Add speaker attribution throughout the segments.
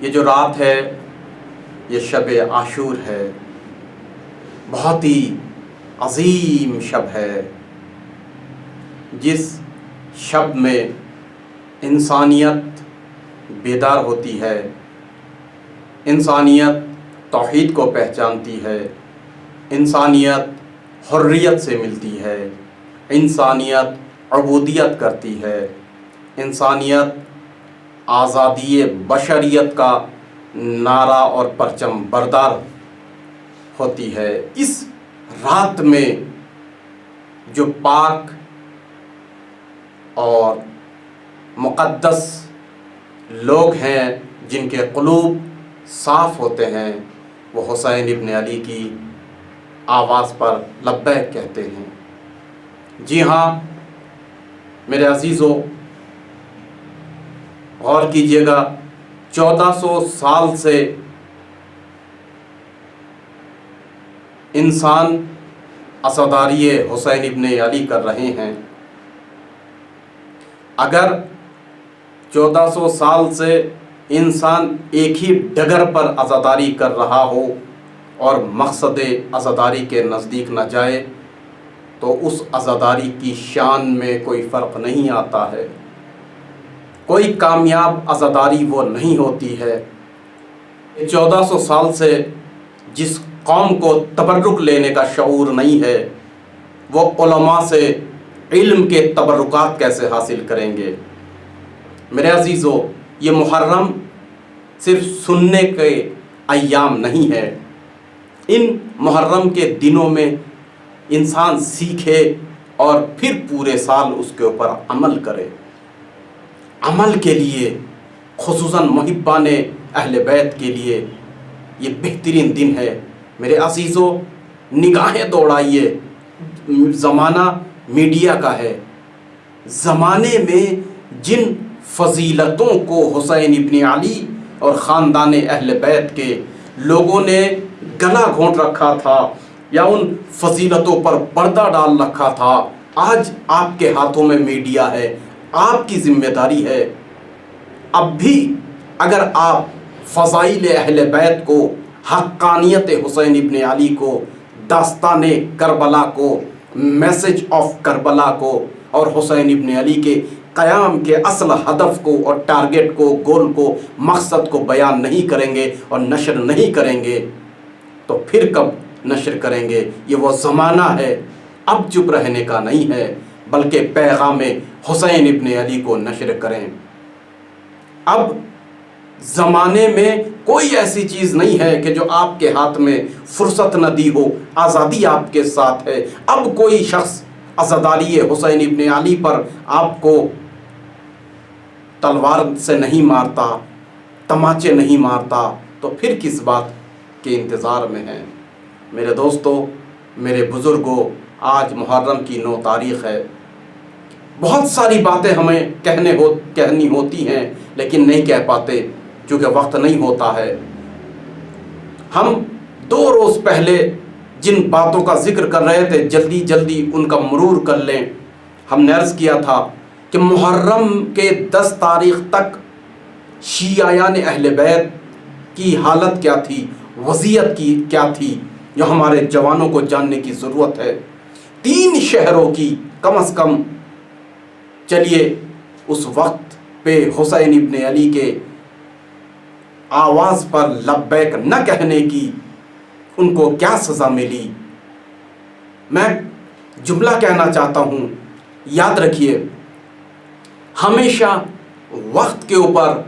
Speaker 1: یہ جو رات ہے یہ شب عاشور ہے، بہت ہی عظیم شب ہے، جس شب میں انسانیت بیدار ہوتی ہے، انسانیت توحید کو پہچانتی ہے، انسانیت حریت سے ملتی ہے، انسانیت عبودیت کرتی ہے، انسانیت آزادی بشریت کا نعرہ اور پرچم بردار ہوتی ہے۔ اس رات میں جو پاک اور مقدس لوگ ہیں، جن کے قلوب صاف ہوتے ہیں، وہ حسین ابن علی کی آواز پر لبیک کہتے ہیں۔ جی ہاں میرے عزیزو، غور کیجئے گا، 1400 سال سے انسان عزاداری حسین ابن علی کر رہے ہیں۔ اگر 1400 سال سے انسان ایک ہی ڈگر پر عزاداری کر رہا ہو اور مقصد عزاداری کے نزدیک نہ جائے تو اس عزاداری کی شان میں کوئی فرق نہیں آتا ہے، کوئی کامیاب عزاداری وہ نہیں ہوتی ہے۔ 1400 سال سے جس قوم کو تبرک لینے کا شعور نہیں ہے، وہ علماء سے علم کے تبرکات کیسے حاصل کریں گے؟ میرے عزیزو، یہ محرم صرف سننے کے ایام نہیں ہے۔ ان محرم کے دنوں میں انسان سیکھے اور پھر پورے سال اس کے اوپر عمل کرے۔ عمل کے لیے، خصوصاً محبان اہل بیت کے لیے یہ بہترین دن ہے۔ میرے عزیزو، نگاہیں دوڑائیے، زمانہ میڈیا کا ہے۔ زمانے میں جن فضیلتوں کو حسین ابن علی اور خاندان اہل بیت کے لوگوں نے گلا گھونٹ رکھا تھا یا ان فضیلتوں پر پردہ ڈال رکھا تھا، آج آپ کے ہاتھوں میں میڈیا ہے، آپ کی ذمہ داری ہے۔ اب بھی اگر آپ فضائل اہل بیت کو، حقانیت حسین ابن علی کو، داستان کربلا کو، میسج آف کربلا کو اور حسین ابن علی کے قیام کے اصل ہدف کو اور ٹارگٹ کو، گول کو، مقصد کو بیان نہیں کریں گے اور نشر نہیں کریں گے تو پھر کب نشر کریں گے؟ یہ وہ زمانہ ہے، اب چپ رہنے کا نہیں ہے، بلکہ پیغام حسین ابن علی کو نشر کریں۔ اب زمانے میں کوئی ایسی چیز نہیں ہے کہ جو آپ کے ہاتھ میں فرصت نہ دی ہو، آزادی آپ کے ساتھ ہے۔ اب کوئی شخص عزاداری حسین ابن علی پر آپ کو تلوار سے نہیں مارتا، تماچے نہیں مارتا، تو پھر کس بات کے انتظار میں ہیں؟ میرے دوستو، میرے بزرگوں، آج محرم کی 9 تاریخ ہے۔ بہت ساری باتیں ہمیں کہنی ہوتی ہیں لیکن نہیں کہہ پاتے کیونکہ وقت نہیں ہوتا ہے۔ ہم 2 روز پہلے جن باتوں کا ذکر کر رہے تھے، جلدی جلدی ان کا مرور کر لیں۔ ہم نے عرض کیا تھا کہ محرم کے 10 تاریخ تک شیعیان اہل بیت کی حالت کیا تھی، وضعیت کی کیا تھی، جو ہمارے جوانوں کو جاننے کی ضرورت ہے۔ 3 شہروں کی کم از کم، چلیے اس وقت پہ حسین ابن علی کے آواز پر لبیک نہ کہنے کی ان کو کیا سزا ملی؟ میں جملہ کہنا چاہتا ہوں، یاد رکھیے، ہمیشہ وقت کے اوپر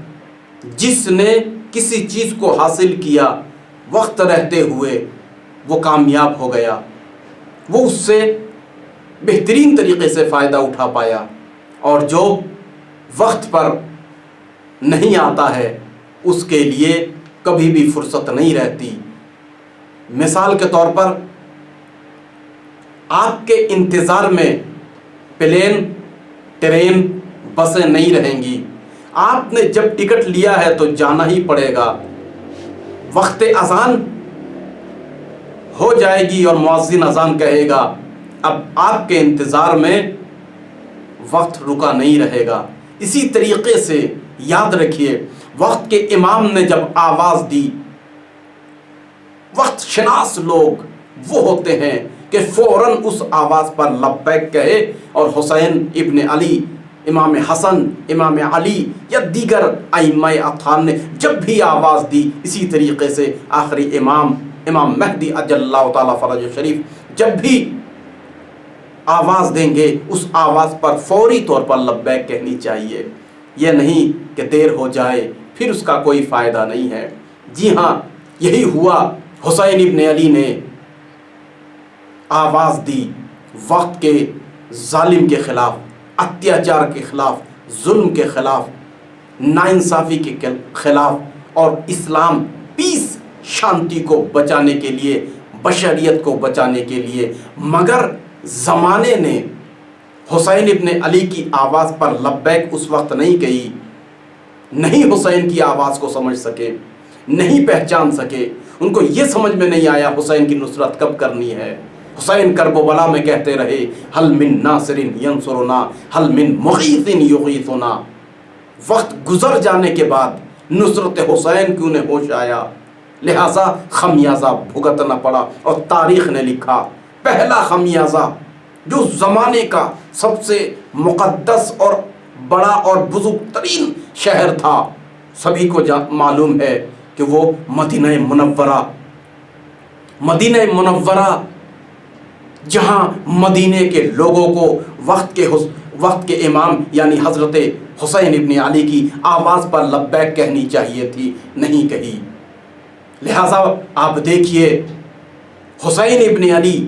Speaker 1: جس نے کسی چیز کو حاصل کیا وقت رہتے ہوئے، وہ کامیاب ہو گیا، وہ اس سے بہترین طریقے سے فائدہ اٹھا پایا، اور جو وقت پر نہیں آتا ہے اس کے لیے کبھی بھی فرصت نہیں رہتی۔ مثال کے طور پر، آپ کے انتظار میں پلین، ٹرین، بسیں نہیں رہیں گی۔ آپ نے جب ٹکٹ لیا ہے تو جانا ہی پڑے گا۔ وقت اذان ہو جائے گی اور مؤذن اذان کہے گا، اب آپ کے انتظار میں وقت رکا نہیں رہے گا۔ اسی طریقے سے یاد رکھیے، وقت کے امام نے جب آواز دی، وقت شناس لوگ وہ ہوتے ہیں کہ فوراً اس آواز پر لبیک کہے، اور حسین ابن علی، امام حسن، امام علی یا دیگر ائمہ اطہار نے جب بھی آواز دی، اسی طریقے سے آخری امام مہدی عجل اللہ تعالیٰ فرج شریف جب بھی آواز دیں گے، اس آواز پر فوری طور پر لبیک کہنی چاہیے، یہ نہیں کہ دیر ہو جائے پھر اس کا کوئی فائدہ نہیں ہے۔ جی ہاں، یہی ہوا، حسین ابن علی نے آواز دی وقت کے ظالم کے خلاف، اتیاچار کے خلاف، ظلم کے خلاف، ناانصافی کے خلاف، اور اسلام پیس، شانتی کو بچانے کے لیے، بشریت کو بچانے کے لیے۔ مگر زمانے نے حسین ابن علی کی آواز پر لبیک اس وقت نہیں کہی، نہیں حسین کی آواز کو سمجھ سکے، نہیں پہچان سکے، ان کو یہ سمجھ میں نہیں آیا حسین کی نصرت کب کرنی ہے۔ حسین کرب و بلا میں کہتے رہے، حل من ناصر ینصرنا، حل من مغیث یغیثنا۔ وقت گزر جانے کے بعد نصرت حسین کیوں نے ہوش آیا، لہٰذا خمیازہ بھگتنا پڑا، اور تاریخ نے لکھا پہلا خمیازہ جو زمانے کا سب سے مقدس اور بڑا اور بزرگ ترین شہر تھا، سبھی کو معلوم ہے کہ وہ مدینہ منورہ، جہاں مدینے کے لوگوں کو وقت کے امام یعنی حضرت حسین ابن علی کی آواز پر لبیک کہنی چاہیے تھی، نہیں کہی۔ لہٰذا آپ دیکھیے، حسین ابن علی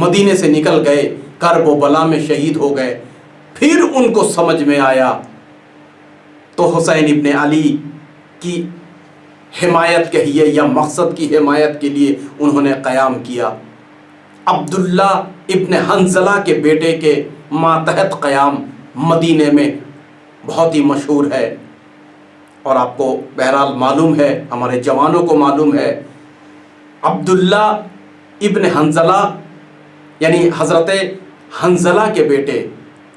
Speaker 1: مدینے سے نکل گئے، کرب و بلا میں شہید ہو گئے، پھر ان کو سمجھ میں آیا تو حسین ابن علی کی حمایت کہیے یا مقصد کی حمایت کے لیے انہوں نے قیام کیا۔ عبداللہ ابن حنظلہ کے بیٹے کے ماتحت قیام مدینے میں بہت ہی مشہور ہے، اور آپ کو بہرحال معلوم ہے، ہمارے جوانوں کو معلوم ہے، عبداللہ ابن حنظلہ یعنی حضرت حنظلہ کے بیٹے،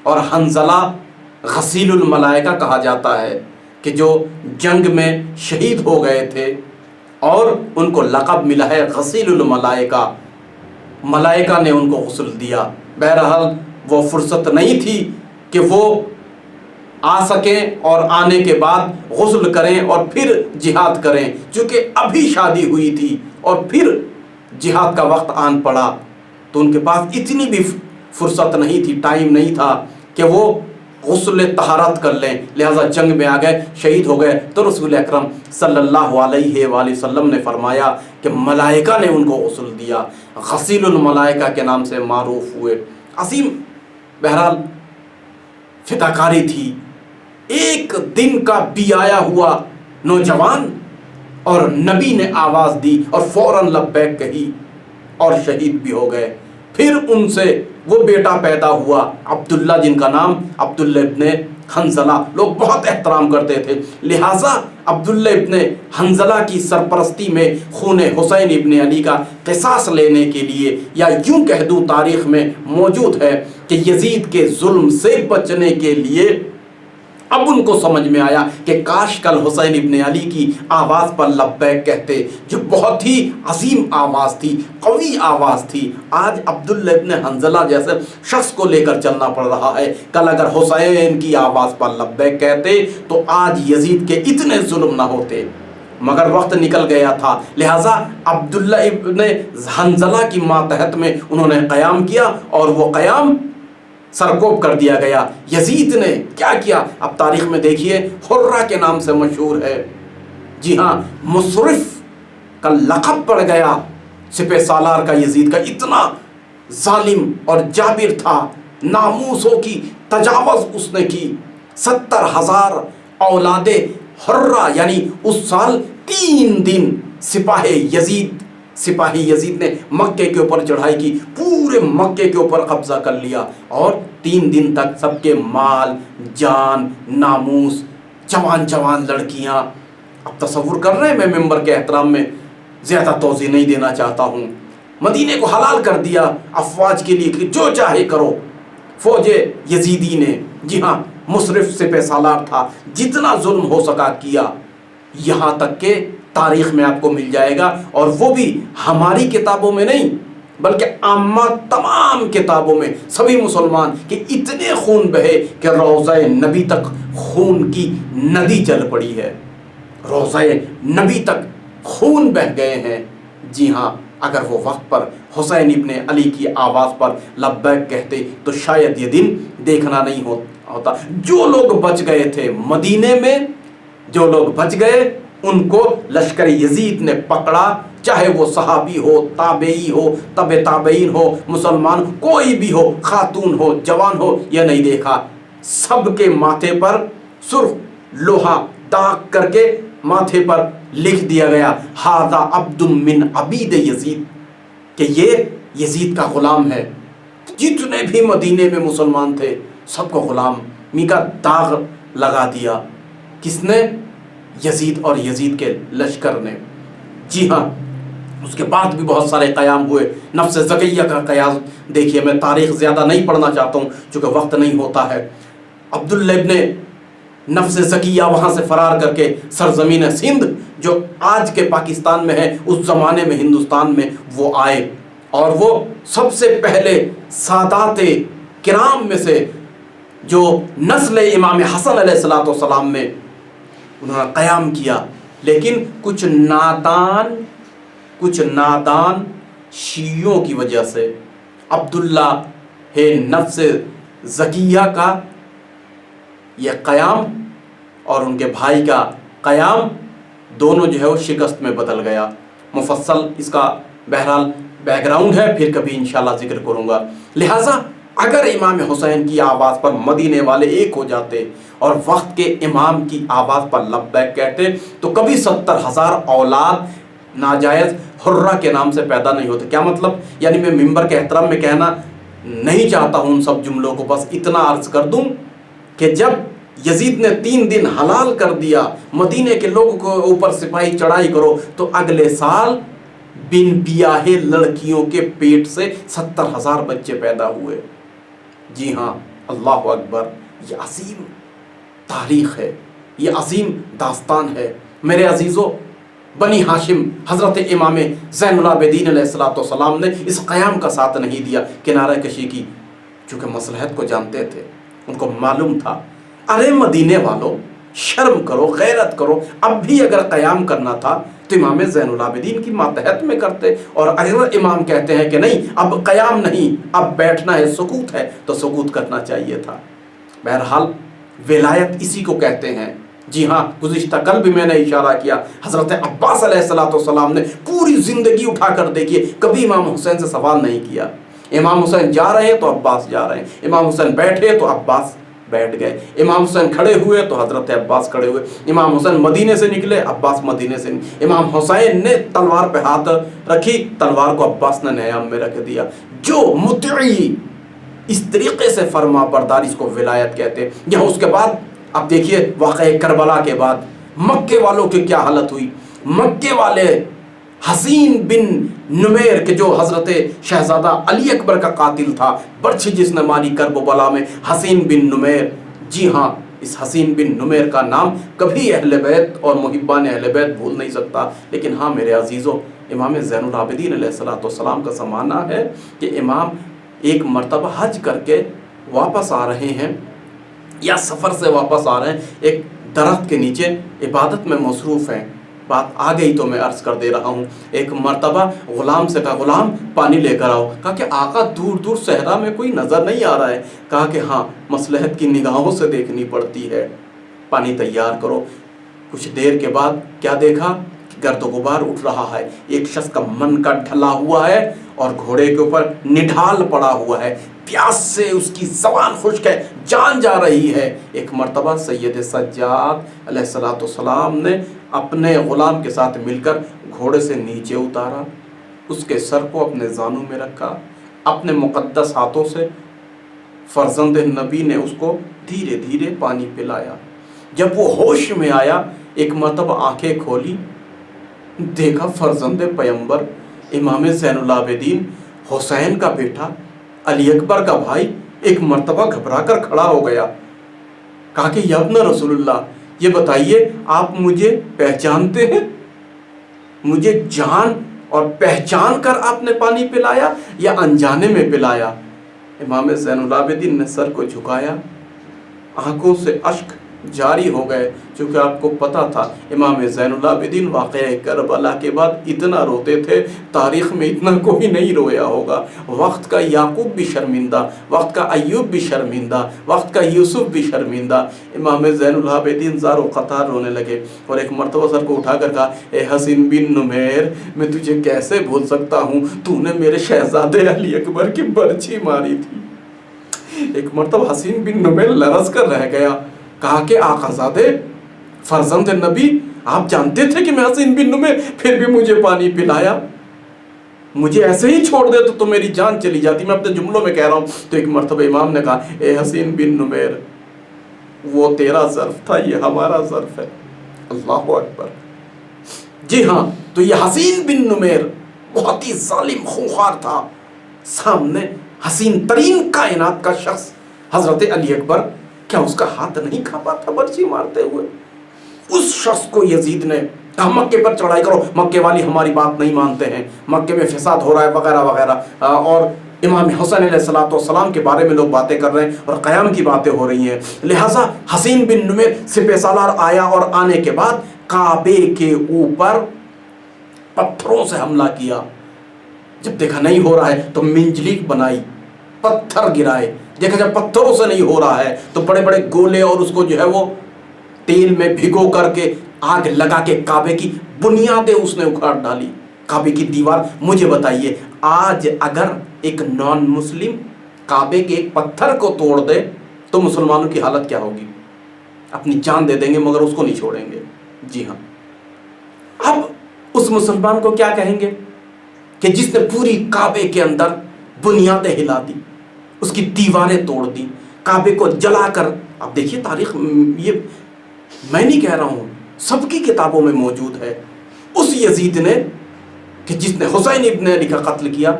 Speaker 1: اور حنظلہ غسیل الملائکہ کہا جاتا ہے کہ جو جنگ میں شہید ہو گئے تھے، اور ان کو لقب ملا ہے غسیل الملائکہ، ملائکہ نے ان کو غسل دیا۔ بہرحال وہ فرصت نہیں تھی کہ وہ آ سکیں اور آنے کے بعد غسل کریں اور پھر جہاد کریں، چونکہ ابھی شادی ہوئی تھی اور پھر جہاد کا وقت آن پڑا، تو ان کے پاس اتنی بھی فرصت نہیں تھی، ٹائم نہیں تھا کہ وہ غسل طہارت کر لیں، لہٰذا جنگ میں آ گئے، شہید ہو گئے۔ تو رسول اکرم صلی اللہ علیہ وآلہ وسلم نے فرمایا کہ ملائکہ نے ان کو غسل دیا، غسیل الملائکہ کے نام سے معروف ہوئے۔ عظیم بہرحال فداکاری تھی، ایک دن کا بیایا ہوا نوجوان، اور نبی نے آواز دی اور فوراً لبیک کہی اور شہید بھی ہو گئے۔ پھر ان سے وہ بیٹا پیدا ہوا عبداللہ، جن کا نام عبداللہ ابن حنظلہ، لوگ بہت احترام کرتے تھے، لہٰذا عبداللہ ابن حنظلہ کی سرپرستی میں خون حسین ابن علی کا قصاص لینے کے لیے، یا یوں کہہ دوں تاریخ میں موجود ہے کہ یزید کے ظلم سے بچنے کے لیے اب ان کو سمجھ میں آیا کہ کاش کل حسین ابن علی کی آواز پر لبیک کہتے، جو بہت ہی عظیم آواز تھی، قوی آواز تھی۔ آج عبداللہ ابن حنظلہ جیسے شخص کو لے کر چلنا پڑ رہا ہے، کل اگر حسین کی آواز پر لبیک کہتے تو آج یزید کے اتنے ظلم نہ ہوتے، مگر وقت نکل گیا تھا، لہٰذا عبداللہ ابن حنظلہ کی ماتحت میں انہوں نے قیام کیا، اور وہ قیام سرکوب کر دیا گیا۔ یزید نے کیا کیا، اب تاریخ میں دیکھیے، حرہ کے نام سے مشہور ہے، جی ہاں، مصرف کا لقب پڑ گیا سپہ سالار کا، یزید کا اتنا ظالم اور جابر تھا، ناموسوں کی تجاوز اس نے کی۔ 70,000 اولاد حرہ، یعنی اس سال 3 دن سپاہی یزید نے مکے کے اوپر چڑھائی کی، پورے مکے کے اوپر قبضہ کر لیا، اور 3 دن تک سب کے مال، جان، ناموس، جوان لڑکیاں، اب تصور کر رہے ہیں، میں ممبر کے احترام میں زیادہ توضیح نہیں دینا چاہتا ہوں، مدینے کو حلال کر دیا افواج کے لیے کہ جو چاہے کرو۔ فوج یزیدی نے، جی ہاں، مصرف سپہ سالار تھا، جتنا ظلم ہو سکا کیا، یہاں تک کہ تاریخ میں آپ کو مل جائے گا، اور وہ بھی ہماری کتابوں میں نہیں بلکہ عامہ تمام کتابوں میں، سبھی مسلمان کہ اتنے خون بہے کہ روضہ نبی تک خون کی ندی چل پڑی ہے، روضہ نبی تک خون بہہ گئے ہیں۔ جی ہاں، اگر وہ وقت پر حسین ابن علی کی آواز پر لبیک کہتے تو شاید یہ دن دیکھنا نہیں ہوتا۔ جو لوگ بچ گئے تھے مدینے میں، جو لوگ بچ گئے ان کو لشکر یزید نے پکڑا، چاہے وہ صحابی ہو، تابعی ہو، تبع تابعین ہو، مسلمان کوئی بھی ہو، خاتون ہو، جوان ہو، یہ نہیں دیکھا، سب کے ماتھے پر سرخ لوہا داغ کر کے ماتھے پر لکھ دیا گیا ھذا عبد من عبید یزید، کہ یہ یزید کا غلام ہے۔ جتنے بھی مدینے میں مسلمان تھے سب کو غلامی کا داغ لگا دیا، کس نے؟ یزید اور یزید کے لشکر نے۔ جی ہاں، اس کے بعد بھی بہت سارے قیام ہوئے۔ نفس زکیہ کا قیام دیکھیے، میں تاریخ زیادہ نہیں پڑھنا چاہتا ہوں چونکہ وقت نہیں ہوتا ہے۔ عبداللہ ابن نفس زکیہ وہاں سے فرار کر کے سرزمین سندھ جو آج کے پاکستان میں ہے، اس زمانے میں ہندوستان میں وہ آئے، اور وہ سب سے پہلے سادات کرام میں سے جو نسل امام حسن علیہ السلام میں انہوں نے قیام کیا، لیکن کچھ نادان شیعوں کی وجہ سے عبداللہ نفس زکیہ کا یہ قیام اور ان کے بھائی کا قیام دونوں جو ہے وہ شکست میں بدل گیا۔ مفصل اس کا بہرحال بیک گراؤنڈ ہے، پھر کبھی انشاءاللہ ذکر کروں گا۔ لہٰذا اگر امام حسین کی آواز پر مدینے والے ایک ہو جاتے اور وقت کے امام کی آواز پر لبیک کہتے تو کبھی 70,000 اولاد ناجائز حرہ کے نام سے پیدا نہیں ہوتے۔ کیا مطلب؟ یعنی میں ممبر کے احترام میں کہنا نہیں چاہتا ہوں ان سب جملوں کو، بس اتنا عرض کر دوں کہ جب یزید نے 3 دن حلال کر دیا مدینے کے لوگوں کو اوپر سپاہی چڑھائی کرو، تو اگلے سال بن بیاہ لڑکیوں کے پیٹ سے 70,000 بچے پیدا ہوئے۔ جی ہاں، اللہ اکبر، یہ عظیم تاریخ ہے، یہ عظیم داستان ہے۔ میرے عزیزو، بنی ہاشم حضرت امام زین العابدین علیہ السلام نے اس قیام کا ساتھ نہیں دیا، کنارہ کشی کی، چونکہ مصلحت کو جانتے تھے، ان کو معلوم تھا۔ ارے مدینے والوں، شرم کرو، غیرت کرو، اب بھی اگر قیام کرنا تھا تو امام زین العابدین کی ماتحت میں کرتے، اور اگر امام کہتے ہیں کہ نہیں اب قیام نہیں، اب بیٹھنا ہے، سکوت ہے، تو سکوت کرنا چاہیے تھا۔ بہرحال ولایت اسی کو کہتے ہیں۔ جی ہاں، گزشتہ کل بھی میں نے اشارہ کیا، حضرت عباس علیہ السلام نے پوری زندگی اٹھا کر دیکھیے، کبھی امام حسین سے سوال نہیں کیا۔ امام حسین جا رہے ہیں تو عباس جا رہے ہیں، امام حسین بیٹھے تو عباس بیٹھ گئے، امام حسین کھڑے ہوئے تو حضرت عباس کھڑے ہوئے، امام حسین مدینے سے نکلے، عباس مدینے سے نکلے، امام حسین نے تلوار پہ ہاتھ رکھی، تلوار کو عباس نے نیام میں رکھ دیا۔ جو مطیع اس طریقے سے فرما بردار، اس کو ولایت کہتے ہیں۔ یہاں اس کے بعد اب دیکھیے واقعہ کربلا کے بعد مکے والوں کی کیا حالت ہوئی۔ مکے والے حسین بن نمیر کے جو حضرت شہزادہ علی اکبر کا قاتل تھا، برچھی جس نے ماری کربلا میں، حسین بن نمیر۔ جی ہاں، اس حسین بن نمیر کا نام کبھی اہل بیت اور محبان اہل بیت بھول نہیں سکتا۔ لیکن ہاں میرے عزیزو، امام زین العابدین علیہ السلام کا زمانہ ہے کہ امام ایک مرتبہ حج کر کے واپس آ رہے ہیں یا سفر سے واپس آ رہے ہیں، ایک درخت کے نیچے عبادت میں مصروف ہیں۔ بات آ گئی تو میں عرض کر دے رہا ہوں۔ ایک مرتبہ غلام سے کہا، غلام پانی لے کر آؤ۔ کہا کہ آقا دور دور صحرا میں کوئی نظر نہیں آ رہا ہے۔ کہا کہ ہاں، مصلحت کی نگاہوں سے دیکھنی پڑتی ہے، پانی تیار کرو۔ کچھ دیر کے بعد کیا دیکھا؟ گرد و غبار اٹھ رہا ہے، ایک شخص کا من کا ڈھلا ہوا ہے اور گھوڑے کے اوپر نڈھال پڑا ہوا ہے، پیاس سے اس کی زبان خشک ہے، جان جا رہی ہے۔ ایک مرتبہ سید سجاد علیہ السلام نے اپنے غلام کے ساتھ مل کر گھوڑے سے نیچے اتارا، اس کے سر کو اپنے زانوں میں رکھا، اپنے مقدس ہاتھوں سے فرزند نبی نے اس کو دھیرے دھیرے پانی پلایا۔ جب وہ ہوش میں آیا، ایک مرتبہ آنکھیں کھولی، دیکھا فرزند پیمبر امام زین العابدین حسین کا بیٹا علی اکبر کا بھائی ایک مرتبہ گھبرا کر کھڑا ہو گیا۔ کہا کہ یا ابن رسول اللہ، یہ بتائیے آپ مجھے پہچانتے ہیں؟ مجھے جان اور پہچان کر آپ نے پانی پلایا یا انجانے میں پلایا؟ امام زین العابدین نے سر کو جھکایا، آنکھوں سے اشک جاری ہو گئے، چونکہ آپ کو پتا تھا امام زین العابدین واقعہ کربلا کے بعد اتنا روتے تھے، تاریخ میں اتنا کوئی نہیں رویا ہوگا۔ وقت کا یعقوب بھی شرمندہ، وقت کا ایوب بھی شرمندہ، وقت کا یوسف بھی شرمندہ، امام زین العابدین زار و قطار رونے لگے، اور ایک مرتبہ سر کو اٹھا کر کہا، اے حسین بن نمیر، میں تجھے کیسے بھول سکتا ہوں، تو نے میرے شہزادے علی اکبر کی برچھی ماری تھی۔ ایک مرتبہ حسین بن نمیر لرز کر رہ گیا، کہا کہ آقا زادے، فرزند نبی، آپ جانتے تھے کہ میں حسین بن نمیر، پھر بھی مجھے پانی پلایا؟ مجھے ایسے ہی چھوڑ دے تو میری جان چلی جاتی، میں اپنے جملوں میں کہہ رہا ہوں۔ تو ایک مرتبہ امام نے کہا، اے حسین بن نمیر، وہ تیرا ظرف تھا، یہ ہمارا ظرف ہے۔ اللہ اکبر۔ جی ہاں، تو یہ حسین بن نمیر بہت ہی ظالم خونخوار تھا، سامنے حسین ترین کائنات کا شخص حضرت علی اکبر، کیا اس کا ہاتھ نہیں کھاپا تھا برچھی مارتے ہوئے؟ اس شخص کو یزید نے کہا مکے پر چڑھائی کرو، مکے والی ہماری بات نہیں مانتے ہیں، مکے میں فساد ہو رہا ہے وغیرہ وغیرہ، اور امام حسین علیہ السلام کے بارے میں لوگ باتیں کر رہے ہیں اور قیام کی باتیں ہو رہی ہیں۔ لہٰذا حسین بن نمیر سپہ سالار آیا، اور آنے کے بعد کعبے کے اوپر پتھروں سے حملہ کیا۔ جب دیکھا نہیں ہو رہا ہے تو منجلیک بنائی، پتھر گرائے، دیکھا جب پتھروں سے نہیں ہو رہا ہے تو بڑے بڑے گولے، اور اس کو جو ہے وہ تیل میں بھگو کر کے آگ لگا کے کعبے کی بنیادیں اس نے اکھاڑ ڈالی، کعبے کی دیوار۔ مجھے بتائیے آج اگر ایک نان مسلم کعبے کے ایک پتھر کو توڑ دے تو مسلمانوں کی حالت کیا ہوگی؟ اپنی جان دے دیں گے مگر اس کو نہیں چھوڑیں گے۔ جی ہاں، اب اس مسلمان کو کیا کہیں گے کہ جس نے پوری کعبے کے اندر بنیادیں ہلا دی، اس کی دیواریں توڑ دی، کعبے کو جلا کر۔ اب دیکھیے تاریخ، یہ میں نہیں کہہ رہا ہوں، سب کی کتابوں میں موجود ہے، اس یزید نے کہ جس نے حسین ابن علی کا قتل کیا،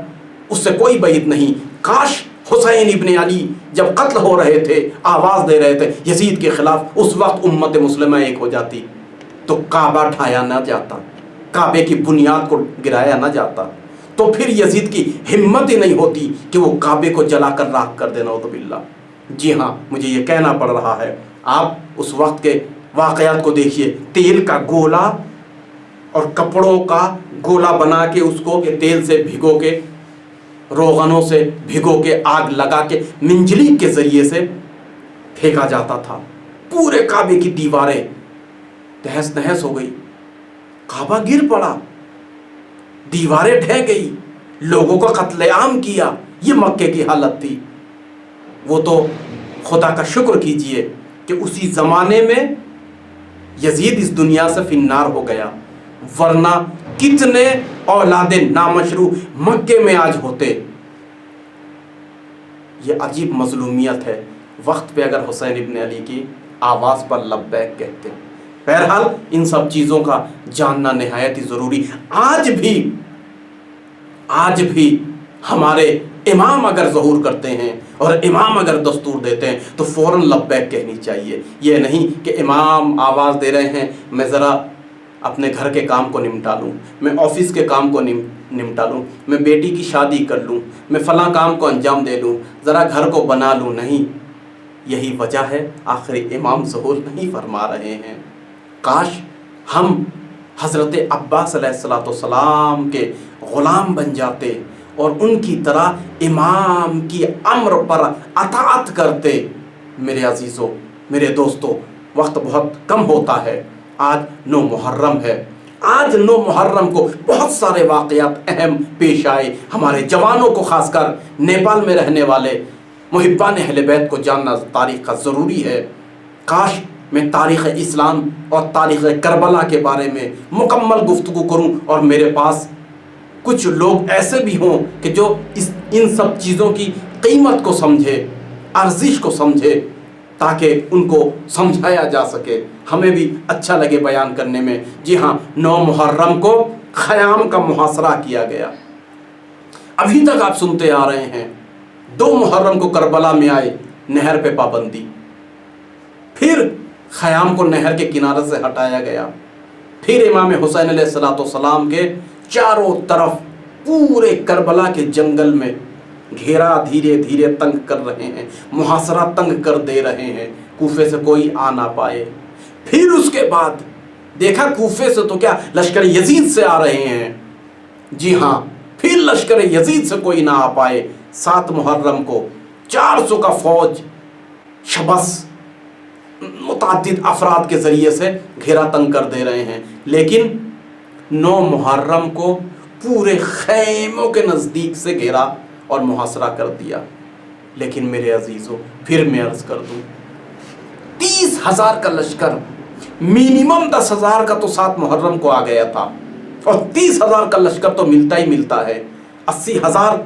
Speaker 1: اس سے کوئی بعید نہیں، کاش حسین ابن علی جب قتل ہو رہے تھے، آواز دے رہے تھے یزید کے خلاف، اس وقت امت مسلمہ ایک ہو جاتی تو کعبہ ڈھایا نہ جاتا، کعبے کی بنیاد کو گرایا نہ جاتا، تو پھر یزید کی ہمت ہی نہیں ہوتی کہ وہ کعبے کو جلا کر راکھ کر دینا ہو باللہ۔ جی ہاں، مجھے یہ کہنا پڑ رہا ہے، آپ اس وقت کے واقعات کو دیکھیے، تیل کا گولا اور کپڑوں کا گولا بنا کے اس کو تیل سے بھگو کے، روغنوں سے بھگو کے، آگ لگا کے، منجلیک کے ذریعے سے پھینکا جاتا تھا۔ پورے کعبے کی دیواریں تہس نہس ہو گئی، کعبہ گر پڑا، دیواریں ڈھہ گئی، لوگوں کا قتل عام کیا۔ یہ مکے کی حالت تھی۔ وہ تو خدا کا شکر کیجئے کہ اسی زمانے میں یزید اس دنیا سے فنار ہو گیا، ورنہ کتنے اولاد نامشروع مکے میں آج ہوتے۔ یہ عجیب مظلومیت ہے، وقت پہ اگر حسین ابن علی کی آواز پر لبیک کہتے۔ بہرحال ان سب چیزوں کا جاننا نہایت ہی ضروری۔ آج بھی ہمارے امام اگر ظہور کرتے ہیں اور امام اگر دستور دیتے ہیں تو فوراً لبیک کہنی چاہیے۔ یہ نہیں کہ امام آواز دے رہے ہیں، میں ذرا اپنے گھر کے کام کو نمٹا لوں، میں آفس کے کام کو نمٹا لوں، میں بیٹی کی شادی کر لوں، میں فلاں کام کو انجام دے لوں، ذرا گھر کو بنا لوں۔ نہیں، یہی وجہ ہے آخر امام ظہور نہیں فرما رہے ہیں۔ کاش ہم حضرت عباس علیہ السلام کے غلام بن جاتے اور ان کی طرح امام کی امر پر اطاعت کرتے۔ میرے عزیزوں، میرے دوستوں، وقت بہت کم ہوتا ہے۔ آج 9 محرم ہے، آج 9 محرم کو بہت سارے واقعات اہم پیش آئے۔ ہمارے جوانوں کو، خاص کر نیپال میں رہنے والے محبان اہل بیت کو جاننا تاریخ کا ضروری ہے۔ کاش میں تاریخ اسلام اور تاریخ کربلا کے بارے میں مکمل گفتگو کروں اور میرے پاس کچھ لوگ ایسے بھی ہوں کہ جو ان سب چیزوں کی قیمت کو سمجھے، ارزش کو سمجھے، تاکہ ان کو سمجھایا جا سکے، ہمیں بھی اچھا لگے بیان کرنے میں۔ جی ہاں، 9 محرم کو خیام کا محاصرہ کیا گیا۔ ابھی تک آپ سنتے آ رہے ہیں 2 محرم کو کربلا میں آئے، نہر پہ پابندی، پھر خیام کو نہر کے کنارے سے ہٹایا گیا۔ پھر امام حسین علیہ السلام کے چاروں طرف پورے کربلا کے جنگل میں گھیرا دھیرے دھیرے تنگ کر رہے ہیں، محاصرہ تنگ کر دے رہے ہیں، کوفے سے کوئی آ نہ پائے۔ پھر اس کے بعد دیکھا کوفے سے تو کیا لشکر یزید سے آ رہے ہیں، جی ہاں، پھر لشکر یزید سے کوئی نہ آ پائے۔ 7 محرم کو 400 کا فوج شبس متعدد افراد کے ذریعے سے گھیرا تنگ کر دے رہے ہیں، لیکن 9 محرم کو پورے خیموں کے نزدیک سے گھیرا اور محاصرہ کر دیا۔ لیکن میرے عزیزو پھر میں عرض کر دوں، 30,000 کا لشکر، منیمم 10,000 کا تو 7 محرم کو آ گیا تھا، اور 30,000 کا لشکر تو ملتا ہی ملتا ہے۔ 80,000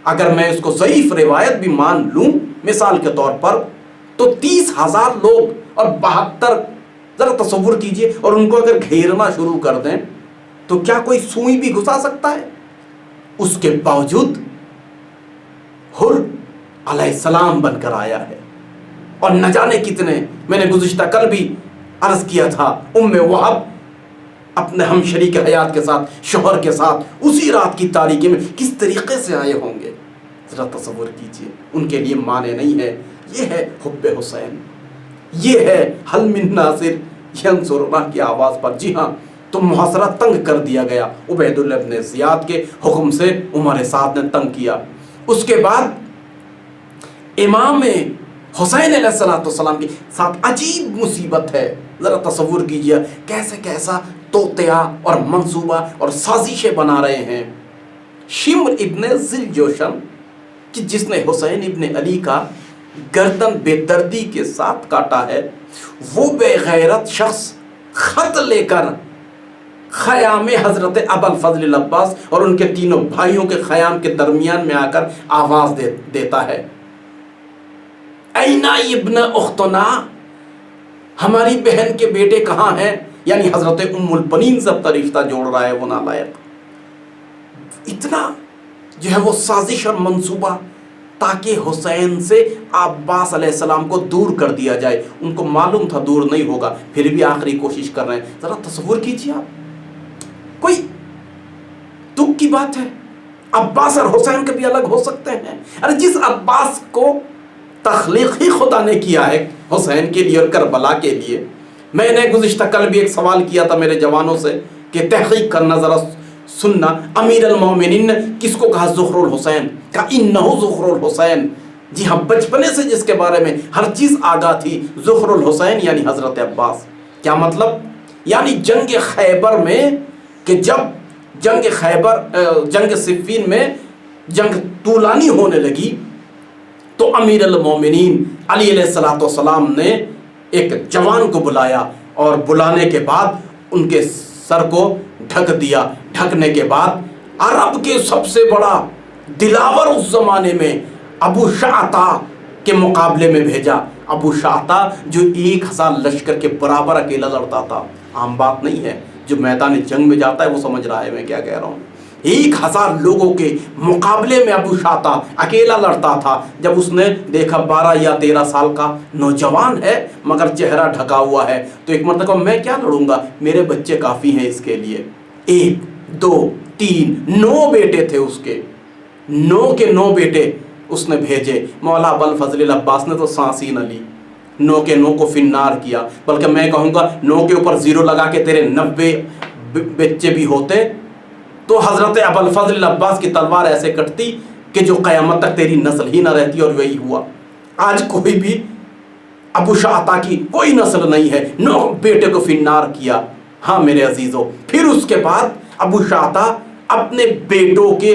Speaker 1: اگر میں اس کو ضعیف روایت بھی مان لوں مثال کے طور پر، تو 30,000 لوگ اور 72، ذرا تصور کیجئے، اور ان کو اگر گھیرنا شروع کر دیں تو کیا کوئی سوئی بھی گھسا سکتا ہے؟ اس کے باوجود حر علیہ السلام بن کر آیا ہے، اور نہ جانے کتنے، میں نے گزشتہ کل بھی عرض کیا تھا، وہب اپنے ہم شریک حیات کے ساتھ، شوہر کے ساتھ اسی رات کی تاریکی میں کس طریقے سے آئے ہوں گے، ذرا تصور کیجئے۔ ان کے لیے معنی نہیں ہے۔ یہ ہے حب حسین، یہ ہے حل من ناصر ینصرنا کی آواز پر۔ جی ہاں، تو محاصرہ تنگ کر دیا گیا، عبید اللہ بن زیاد کے حکم سے عمر سعد نے تنگ کیا۔ اس کے بعد امام حسین علیہ السلام کے ساتھ عجیب مصیبت ہے، ذرا تصور کیجئے کیسے کیسا توطیہ اور منصوبہ اور سازشیں بنا رہے ہیں۔ شمر ابن ذی الجوشن کہ جس نے حسین ابن علی کا گردن بے دردی کے ساتھ کاٹا ہے، وہ بے غیرت شخص خط لے کر خیام حضرت ابوالفضل العباس اور ان کے تینوں بھائیوں کے خیام کے درمیان میں آ کر آواز دیتا ہے، اینا ابن اختنا، ہماری بہن کے بیٹے کہاں ہیں؟ یعنی حضرت ام البنین سے رشتہ جوڑ رہا ہے وہ نالائق۔ اتنا جو ہے وہ سازش اور منصوبہ تاکہ حسین سے عباس علیہ السلام کو دور کر دیا جائے۔ ان کو معلوم تھا دور نہیں ہوگا، پھر بھی آخری کوشش کر رہے ہیں۔ ذرا تصور کیجیے آپ، کوئی دکھ کی بات ہے، عباس اور حسین کبھی الگ ہو سکتے ہیں؟ ارے جس عباس کو تخلیق ہی خدا نے کیا ہے حسین کے لیے اور کربلا کے لیے۔ میں نے گزشتہ کل بھی ایک سوال کیا تھا میرے جوانوں سے کہ تحقیق کرنا، ذرا سننا، امیر المومنین کس کو کہا؟ ظہر الحسین، کہا انہو ظہر الحسین۔ جی ہاں، بچپنے سے جس کے بارے میں ہر چیز آگاہ تھی، ظہر الحسین یعنی حضرت عباس۔ کیا مطلب؟ یعنی جنگ خیبر میں، کہ جب جنگ صفین میں جنگ طولانی ہونے لگی تو امیر المومنین علی علیہ السلام نے ایک جوان کو بلایا، اور بلانے کے بعد ان کے سر کو ڈھک دیا۔ ڈھکنے کے بعد عرب کے سب سے بڑا دلاور اس زمانے میں ابو شعتہ کے مقابلے میں بھیجا۔ ابو شعتہ جو 1,000 لشکر کے برابر اکیلا لڑتا تھا، عام بات نہیں ہے، جو میدان جنگ میں جاتا ہے وہ سمجھ رہا ہے میں کیا کہہ رہا ہوں۔ 1,000 لوگوں کے مقابلے میں ابو شعتہ اکیلا لڑتا تھا۔ جب اس نے دیکھا 12 یا 13 سال کا نوجوان ہے مگر چہرہ ڈھکا ہوا ہے، تو ایک مرتبہ میں کیا لڑوں گا، میرے بچے کافی ہیں اس کے لیے۔ 1 2 3 9 بیٹے تھے اس کے، 9 کے 9 بیٹے اس نے بھیجے۔ مولا ابوالفضل العباس نے تو سانس ہی نہ لی، 9 کے 9 کو فنار کیا، بلکہ میں کہوں گا 9 کے اوپر 0 لگا کے تیرے 90 بچے بھی ہوتے تو حضرت ابوالفضل العباس کی تلوار ایسے کٹتی کہ جو قیامت تک تیری نسل ہی نہ رہتی، اور وہی ہوا۔ آج کوئی بھی ابو شعتہ کی کوئی نسل نہیں ہے، 9 بیٹے کو فنار کیا۔ ہاں میرے عزیزوں، پھر اس کے بعد ابو شعتہ اپنے بیٹوں کے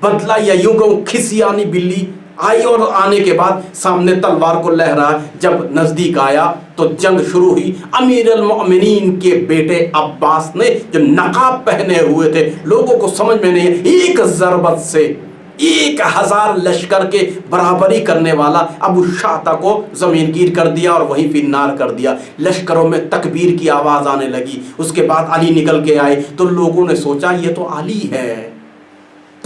Speaker 1: بدلہ، یا یوں کہوں کھسیانی بلی آئی، اور آنے کے بعد سامنے تلوار کو لہرا، جب نزدیک آیا تو جنگ شروع ہوئی۔ امیر المؤمنین کے بیٹے عباس نے جو نقاب پہنے ہوئے تھے، لوگوں کو سمجھ میں نہیں، ایک ضربت سے 1,000 لشکر کے برابری کرنے والا ابو شعتہ کو زمین گیر کر دیا اور وہیں فنار کر دیا۔ لشکروں میں تکبیر کی آواز آنے لگی۔ اس کے بعد علی نکل کے آئے تو لوگوں نے سوچا یہ تو علی ہے،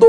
Speaker 1: 2